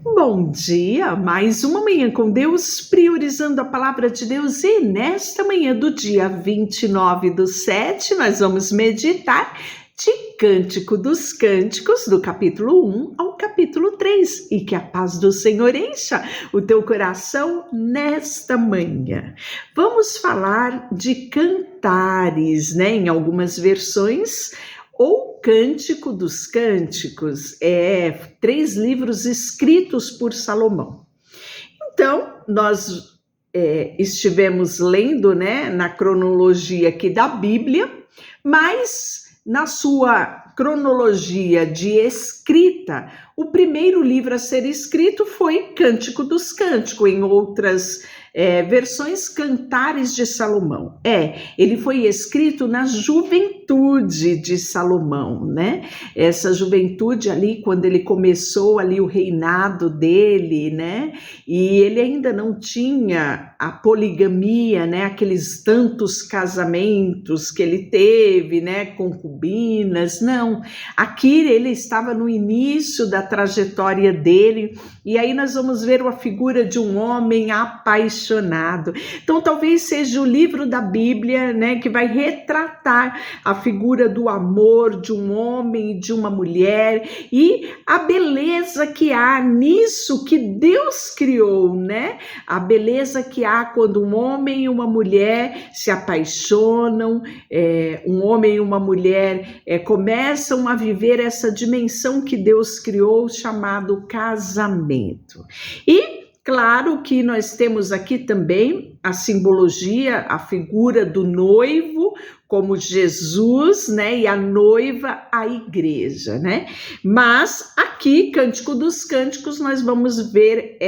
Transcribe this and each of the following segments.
Bom dia, mais uma manhã com Deus, priorizando a palavra de Deus, e nesta manhã do dia 29/7, nós vamos meditar de Cântico dos Cânticos, do capítulo 1 ao capítulo 3, e que a paz do Senhor encha o teu coração nesta manhã. Vamos falar de cantares, né, em algumas versões, ou Cântico dos Cânticos, 3 livros escritos por Salomão. Então, nós estivemos lendo, né, na cronologia aqui da Bíblia, mas na sua cronologia de escrita, o primeiro livro a ser escrito foi Cântico dos Cânticos, em outras versões, Cantares de Salomão. Ele foi escrito na juventude de Salomão, né? Essa juventude ali, quando ele começou ali o reinado dele, né? E ele ainda não tinha a poligamia, né? Aqueles tantos casamentos que ele teve, né? Concubinas, não. Aqui ele estava no início da trajetória dele, e aí nós vamos ver a figura de um homem apaixonado. Então talvez seja o livro da Bíblia, né, que vai retratar a figura do amor de um homem e de uma mulher, e a beleza que há nisso que Deus criou, né? A beleza que há quando um homem e uma mulher se apaixonam, um homem e uma mulher começam a viver essa dimensão que Deus criou, chamado casamento. E claro que nós temos aqui também a simbologia, a figura do noivo como Jesus, né, e a noiva, a igreja, né? Mas aqui, Cântico dos Cânticos, nós vamos ver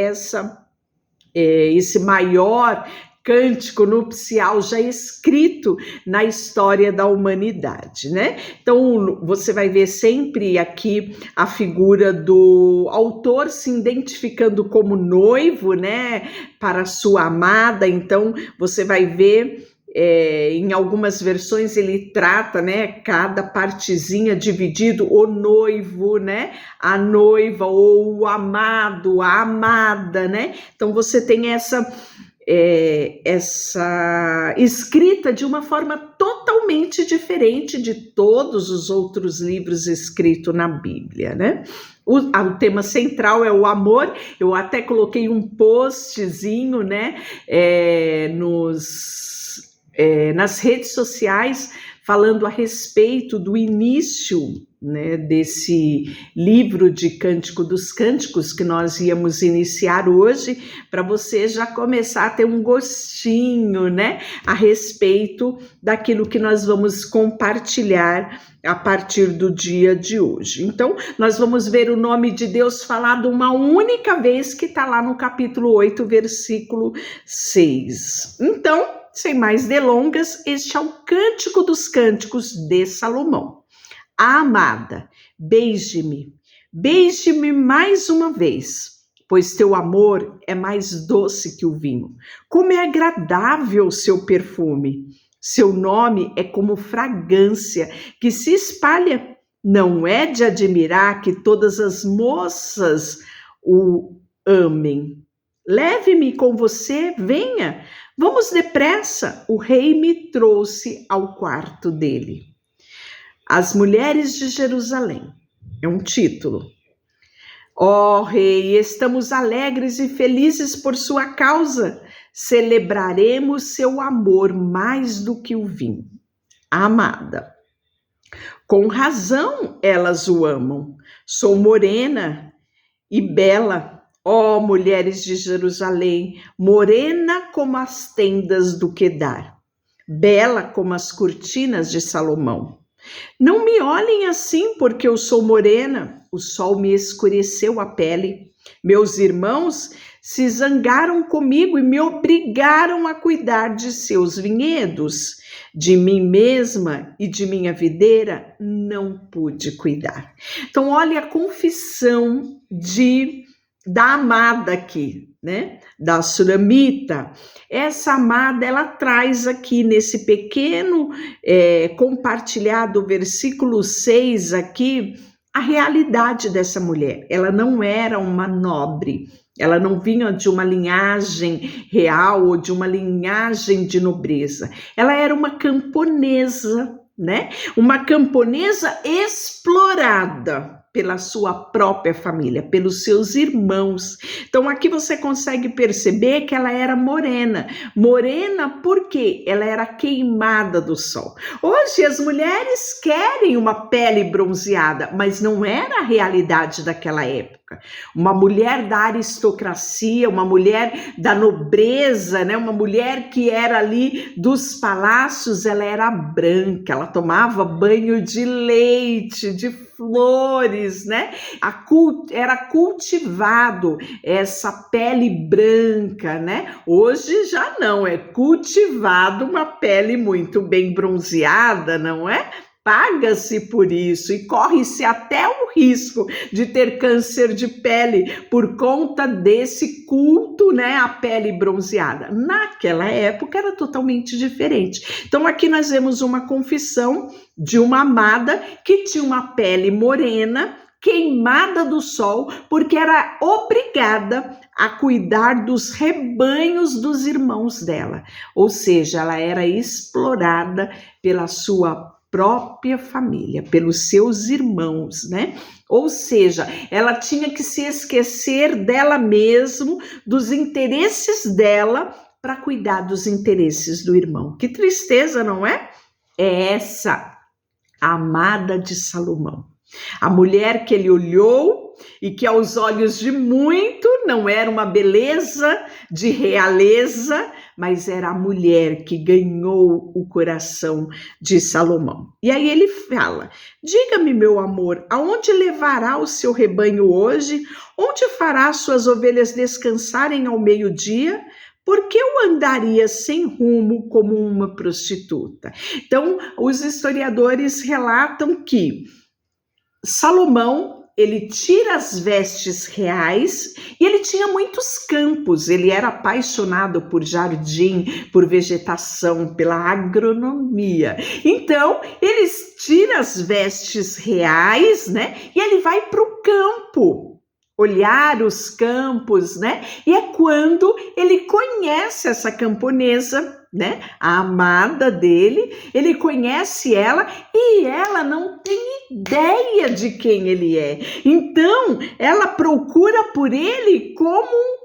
esse maior cântico nupcial já escrito na história da humanidade, né? Então, você vai ver sempre aqui a figura do autor se identificando como noivo, né, para sua amada. Então, você vai ver em algumas versões ele trata, né, cada partezinha dividido, o noivo, né, a noiva, ou o amado, a amada, né? Então, você tem essa escrita de uma forma totalmente diferente de todos os outros livros escritos na Bíblia, né? O tema central é o amor. Eu até coloquei um postzinho, né, nas redes sociais, falando a respeito do início, né, desse livro de Cântico dos Cânticos que nós íamos iniciar hoje, para você já começar a ter um gostinho, né, a respeito daquilo que nós vamos compartilhar a partir do dia de hoje. Então, nós vamos ver o nome de Deus falado uma única vez, que está lá no capítulo 8, versículo 6. Então, sem mais delongas, este é o Cântico dos Cânticos de Salomão. Amada, beije-me, beije-me mais uma vez, pois teu amor é mais doce que o vinho. Como é agradável o seu perfume. Seu nome é como fragrância que se espalha. Não é de admirar que todas as moças o amem. Leve-me com você, venha. Vamos depressa. O rei me trouxe ao quarto dele. As mulheres de Jerusalém, é um título. Ó rei, estamos alegres e felizes por sua causa. Celebraremos seu amor mais do que o vinho. Amada, com razão elas o amam. Sou morena e bela, ó mulheres de Jerusalém, morena como as tendas do Quedar, bela como as cortinas de Salomão. Não me olhem assim, porque eu sou morena, o sol me escureceu a pele. Meus irmãos se zangaram comigo e me obrigaram a cuidar de seus vinhedos. De mim mesma e de minha videira não pude cuidar. Então, olha a confissão da amada aqui, né? Da Sulamita. Essa amada, ela traz aqui nesse pequeno compartilhado versículo 6 aqui, a realidade dessa mulher. Ela não era uma nobre, ela não vinha de uma linhagem real ou de uma linhagem de nobreza. Ela era uma camponesa, né? Uma camponesa explorada pela sua própria família, pelos seus irmãos. Então aqui você consegue perceber que ela era morena. Morena porque ela era queimada do sol. Hoje as mulheres querem uma pele bronzeada, mas não era a realidade daquela época. Uma mulher da aristocracia, uma mulher da nobreza, né? Uma mulher que era ali dos palácios, ela era branca, ela tomava banho de leite, de flores, né? Era cultivado essa pele branca, né? Hoje já não, é cultivado uma pele muito bem bronzeada, não é? Paga-se por isso e corre-se até o risco de ter câncer de pele por conta desse culto, né, à pele bronzeada. Naquela época era totalmente diferente. Então aqui nós vemos uma confissão de uma amada que tinha uma pele morena, queimada do sol, porque era obrigada a cuidar dos rebanhos dos irmãos dela. Ou seja, ela era explorada pela sua própria família, pelos seus irmãos, né? Ou seja, ela tinha que se esquecer dela mesma, dos interesses dela, para cuidar dos interesses do irmão. Que tristeza, não é? É essa a amada de Salomão. A mulher que ele olhou e que aos olhos de muito não era uma beleza de realeza, mas era a mulher que ganhou o coração de Salomão. E aí ele fala: diga-me, meu amor, aonde levará o seu rebanho hoje? Onde fará suas ovelhas descansarem ao meio-dia? Por que eu andaria sem rumo como uma prostituta? Então, os historiadores relatam que Salomão, ele tira as vestes reais e ele tinha muitos campos, ele era apaixonado por jardim, por vegetação, pela agronomia. Então, ele tira as vestes reais, né? E ele vai para o campo, olhar os campos, né? E é quando ele conhece essa camponesa, né? A amada dele, ele conhece ela e ela não tem ideia de quem ele é. Então, ela procura por ele como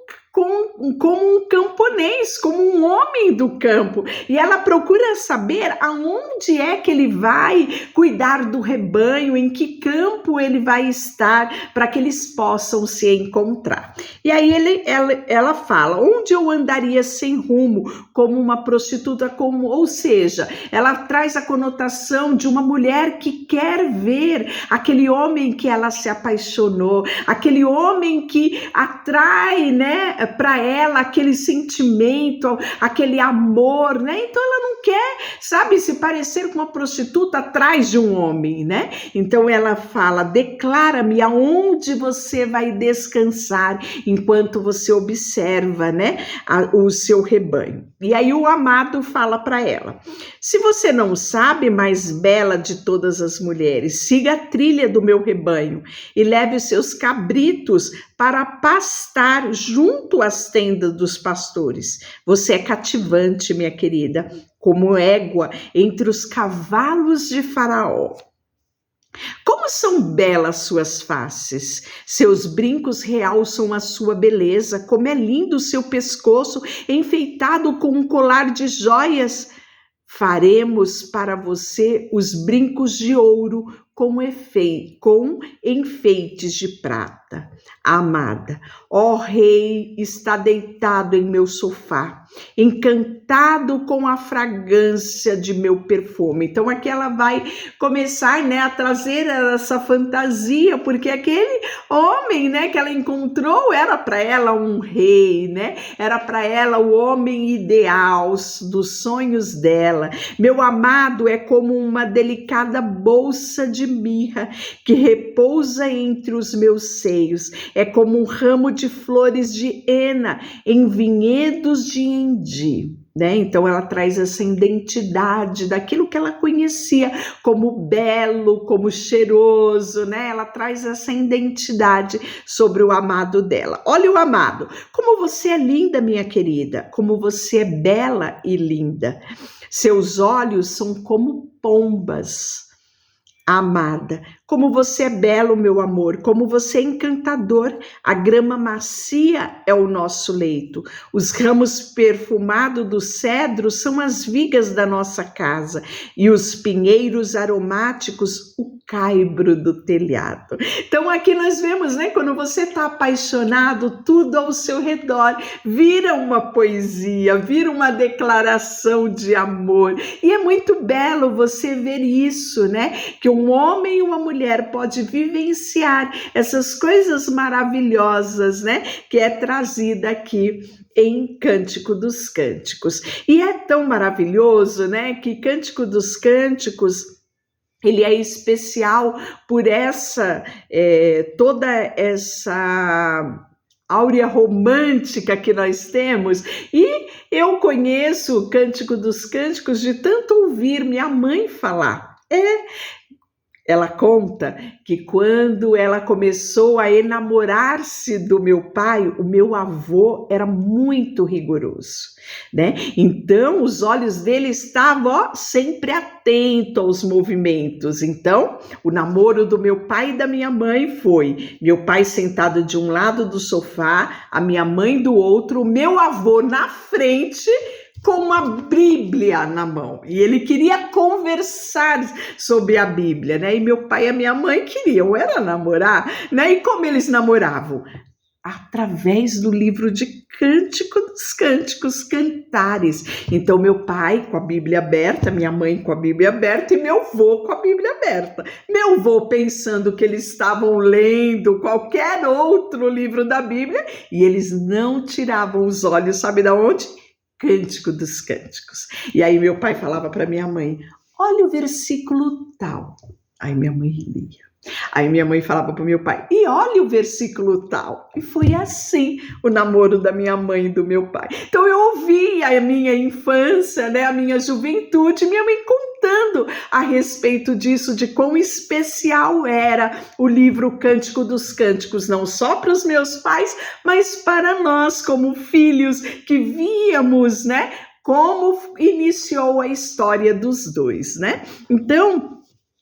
um camponês, como um homem do campo. E ela procura saber aonde é que ele vai cuidar do rebanho, em que campo ele vai estar, para que eles possam se encontrar. E aí ela fala: onde eu andaria sem rumo, como uma prostituta, ou seja, ela traz a conotação de uma mulher que quer ver aquele homem que ela se apaixonou, aquele homem que atrai, né, para ela aquele sentimento, aquele amor, né? Então ela não quer, sabe, se parecer com uma prostituta atrás de um homem, né? Então ela fala: declara-me aonde você vai descansar enquanto você observa, né, o seu rebanho. E aí o amado fala para ela: se você não sabe, mais bela de todas as mulheres, siga a trilha do meu rebanho e leve os seus cabritos para pastar junto às tendas dos pastores. Você é cativante, minha querida, como égua entre os cavalos de Faraó. Como são belas suas faces, seus brincos realçam a sua beleza, como é lindo o seu pescoço, enfeitado com um colar de joias. Faremos para você os brincos de ouro com enfeites de prata. Amada, ó rei, está deitado em meu sofá, encantado com a fragrância de meu perfume. Então aqui ela vai começar, né, a trazer essa fantasia, porque aquele homem, né, que ela encontrou era para ela um rei, né? Era para ela o homem ideal dos sonhos dela. Meu amado é como uma delicada bolsa de mirra que repousa entre os meus seios. É como um ramo de flores de hena em vinhedos de Endi. né? Então ela traz essa identidade daquilo que ela conhecia como belo, como cheiroso, né? Ela traz essa identidade sobre o amado dela. Olha o amado, como você é linda, minha querida, como você é bela e linda. Seus olhos são como pombas, amada, como você é belo, meu amor, como você é encantador. A grama macia é o nosso leito, os ramos perfumados do cedro são as vigas da nossa casa, e os pinheiros aromáticos, o caibro do telhado. Então aqui nós vemos, né, quando você está apaixonado, tudo ao seu redor vira uma poesia, vira uma declaração de amor, e é muito belo você ver isso, né, que um homem e uma mulher pode vivenciar essas coisas maravilhosas, né, que é trazida aqui em Cântico dos Cânticos. E é tão maravilhoso, né, que Cântico dos Cânticos ele é especial por toda essa áurea romântica que nós temos, e eu conheço o Cântico dos Cânticos de tanto ouvir minha mãe falar. Ela conta que quando ela começou a enamorar-se do meu pai, o meu avô era muito rigoroso, né? Então, os olhos dele estavam sempre atentos aos movimentos. Então, o namoro do meu pai e da minha mãe foi meu pai sentado de um lado do sofá, a minha mãe do outro, o meu avô na frente, com uma Bíblia na mão, e ele queria conversar sobre a Bíblia, né? E meu pai e a minha mãe queriam era namorar, né? E como eles namoravam? Através do livro de Cântico dos Cânticos, Cantares. Então meu pai com a Bíblia aberta, minha mãe com a Bíblia aberta e meu avô com a Bíblia aberta. Meu avô pensando que eles estavam lendo qualquer outro livro da Bíblia, e eles não tiravam os olhos, sabe de onde? Cântico dos Cânticos. E aí meu pai falava para minha mãe, olha o versículo tal. Aí minha mãe lia. Aí minha mãe falava para o meu pai, e olha o versículo tal. E foi assim o namoro da minha mãe e do meu pai. Então eu ouvi a minha infância, né, a minha juventude, minha mãe contando a respeito disso, de quão especial era o livro Cântico dos Cânticos, não só para os meus pais, mas para nós como filhos que víamos, né, como iniciou a história dos dois, né? Então,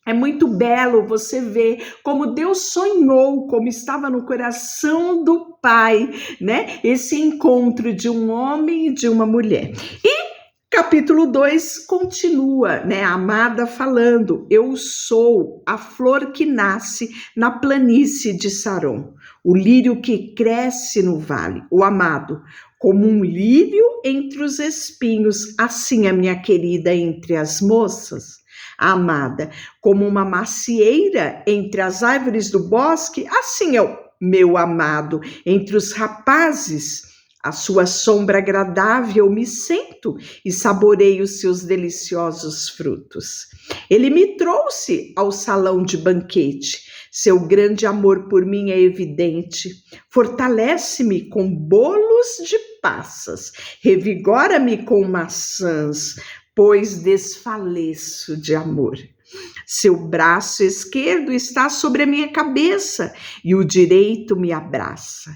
é muito belo você ver como Deus sonhou, como estava no coração do Pai, né? Esse encontro de um homem e de uma mulher. E capítulo 2 continua, né? A amada falando, eu sou a flor que nasce na planície de Saron, o lírio que cresce no vale, o amado, como um lírio entre os espinhos, assim a minha querida entre as moças. A amada, como uma macieira entre as árvores do bosque, assim é o meu amado entre os rapazes. A sua sombra agradável me sento e saboreio os seus deliciosos frutos. Ele me trouxe ao salão de banquete. Seu grande amor por mim é evidente. Fortalece-me com bolos de passas. Revigora-me com maçãs, pois desfaleço de amor. Seu braço esquerdo está sobre a minha cabeça e o direito me abraça.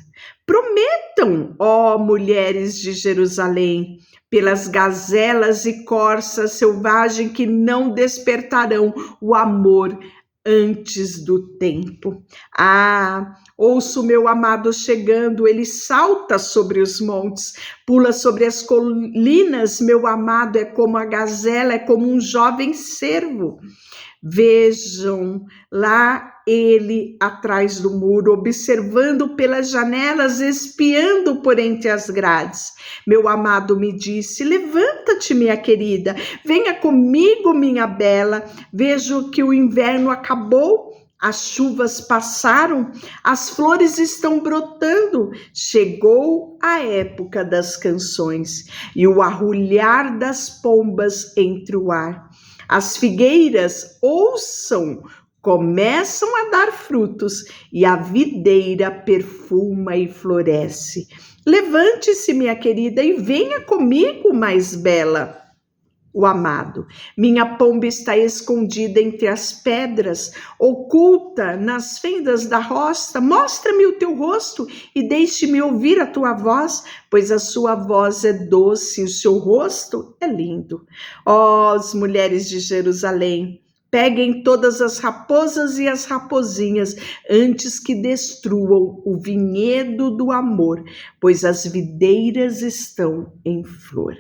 Prometam, ó mulheres de Jerusalém, pelas gazelas e corças selvagens que não despertarão o amor antes do tempo. Ah, ouço meu amado chegando, ele salta sobre os montes, pula sobre as colinas, meu amado é como a gazela, é como um jovem cervo. Vejam lá ele atrás do muro, observando pelas janelas, espiando por entre as grades. Meu amado me disse, levanta-te, minha querida, venha comigo, minha bela. Vejo que o inverno acabou, as chuvas passaram, as flores estão brotando. Chegou a época das canções e o arrulhar das pombas entre o ar. As figueiras, ouçam, começam a dar frutos e a videira perfuma e floresce. Levante-se, minha querida, e venha comigo, mais bela. O amado. Minha pomba está escondida entre as pedras, oculta nas fendas da roça. Mostra-me o teu rosto e deixe-me ouvir a tua voz, pois a sua voz é doce e o seu rosto é lindo. Ó, as mulheres de Jerusalém, peguem todas as raposas e as rapozinhas antes que destruam o vinhedo do amor, pois as videiras estão em flor.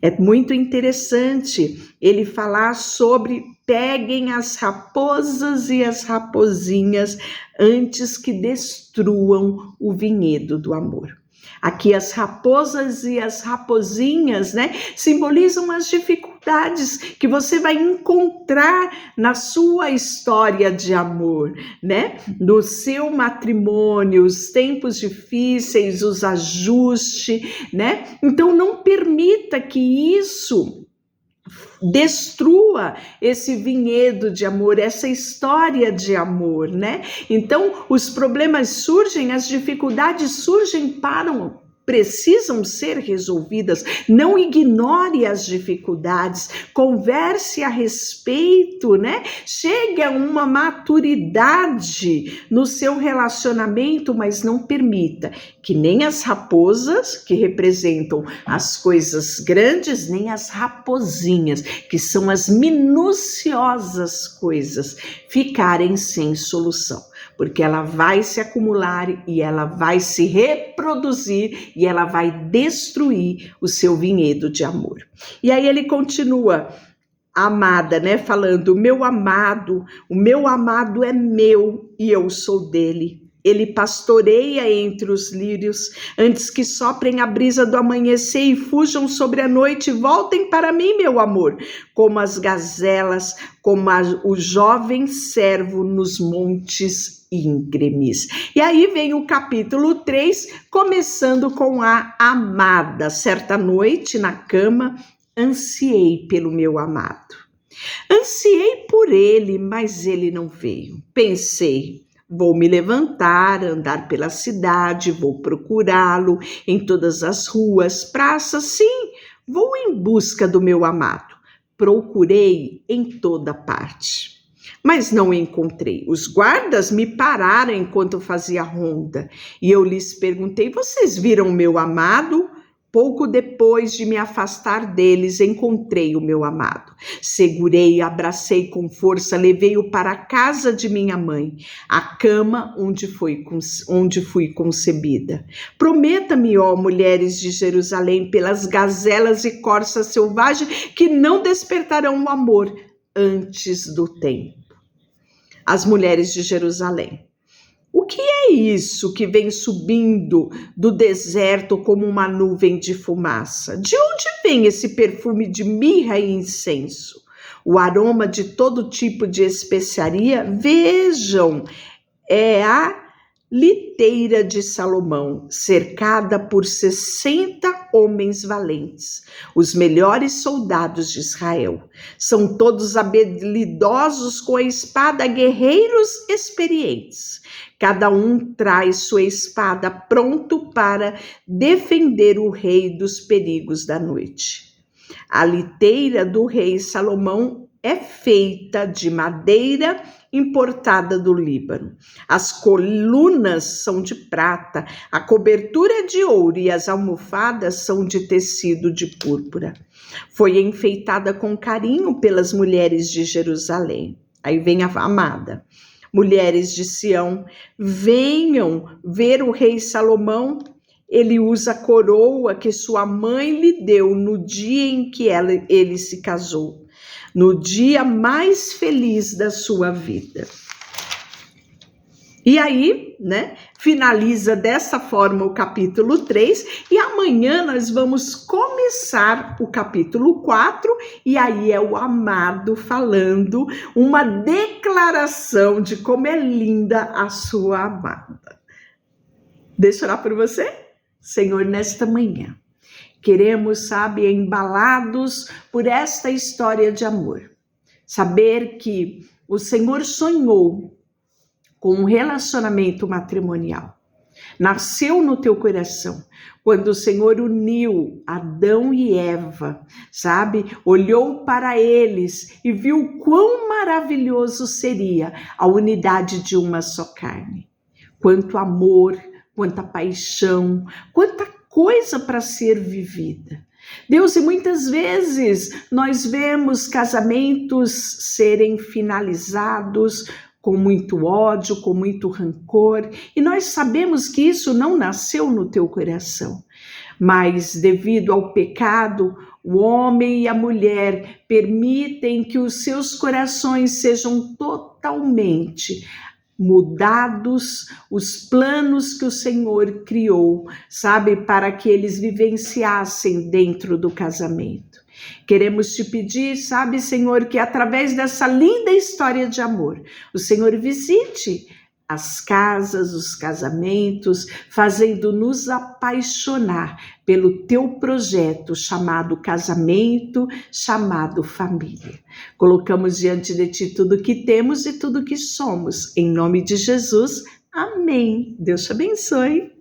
É muito interessante ele falar sobre peguem as raposas e as rapozinhas antes que destruam o vinhedo do amor. Aqui as raposas e as rapozinhas, né, simbolizam as dificuldades que você vai encontrar na sua história de amor, né? No seu matrimônio, os tempos difíceis, os ajustes, né? Então não permita que isso destrua esse vinhedo de amor, essa história de amor, né? Então, os problemas surgem, as dificuldades surgem, precisam ser resolvidas. Não ignore as dificuldades, converse a respeito, né? Chegue a uma maturidade no seu relacionamento, mas não permita que nem as raposas, que representam as coisas grandes, nem as raposinhas, que são as minuciosas coisas, ficarem sem solução, porque ela vai se acumular e ela vai se reproduzir e ela vai destruir o seu vinhedo de amor. E aí ele continua, amada, né, falando, o meu amado é meu e eu sou dele. Ele pastoreia entre os lírios, antes que soprem a brisa do amanhecer e fujam sobre a noite, voltem para mim, meu amor, como as gazelas, como o jovem servo nos montes íngremes. E aí vem o capítulo 3, começando com a amada. Certa noite, na cama, ansiei pelo meu amado. Ansiei por ele, mas ele não veio. Pensei, vou me levantar, andar pela cidade, vou procurá-lo em todas as ruas, praças, sim, vou em busca do meu amado. Procurei em toda parte, mas não encontrei. Os guardas me pararam enquanto fazia ronda e eu lhes perguntei, vocês viram o meu amado? Pouco depois de me afastar deles, encontrei o meu amado. Segurei, abracei com força, levei-o para a casa de minha mãe, a cama onde fui concebida. Prometa-me, ó mulheres de Jerusalém, pelas gazelas e corças selvagens, que não despertarão o amor antes do tempo. As mulheres de Jerusalém. O que é isso que vem subindo do deserto como uma nuvem de fumaça? De onde vem esse perfume de mirra e incenso? O aroma de todo tipo de especiaria? Vejam, é a liteira de Salomão, cercada por 60 homens valentes, os melhores soldados de Israel. São todos habilidosos com a espada, guerreiros experientes. Cada um traz sua espada pronto para defender o rei dos perigos da noite. A liteira do rei Salomão é feita de madeira importada do Líbano. As colunas são de prata, a cobertura é de ouro e as almofadas são de tecido de púrpura. Foi enfeitada com carinho pelas mulheres de Jerusalém. Aí vem a amada. Mulheres de Sião, venham ver o rei Salomão. Ele usa a coroa que sua mãe lhe deu no dia em que ele se casou, no dia mais feliz da sua vida. E aí, né, finaliza dessa forma o capítulo 3, e amanhã nós vamos começar o capítulo 4, e aí é o amado falando uma declaração de como é linda a sua amada. Deixa eu orar por você? Senhor, nesta manhã, queremos, sabe, embalados por esta história de amor, saber que o Senhor sonhou com um relacionamento matrimonial. Nasceu no teu coração. Quando o Senhor uniu Adão e Eva, sabe? Olhou para eles e viu quão maravilhoso seria a unidade de uma só carne. Quanto amor, quanta paixão, quanta coisa para ser vivida. Deus, e muitas vezes nós vemos casamentos serem finalizados com muito ódio, com muito rancor, e nós sabemos que isso não nasceu no teu coração, mas devido ao pecado, o homem e a mulher permitem que os seus corações sejam totalmente mudados, os planos que o Senhor criou, sabe, para que eles vivenciassem dentro do casamento. Queremos te pedir, sabe, Senhor, que através dessa linda história de amor, o Senhor visite as casas, os casamentos, fazendo-nos apaixonar pelo teu projeto chamado casamento, chamado família. Colocamos diante de ti tudo que temos e tudo que somos. Em nome de Jesus, amém. Deus te abençoe.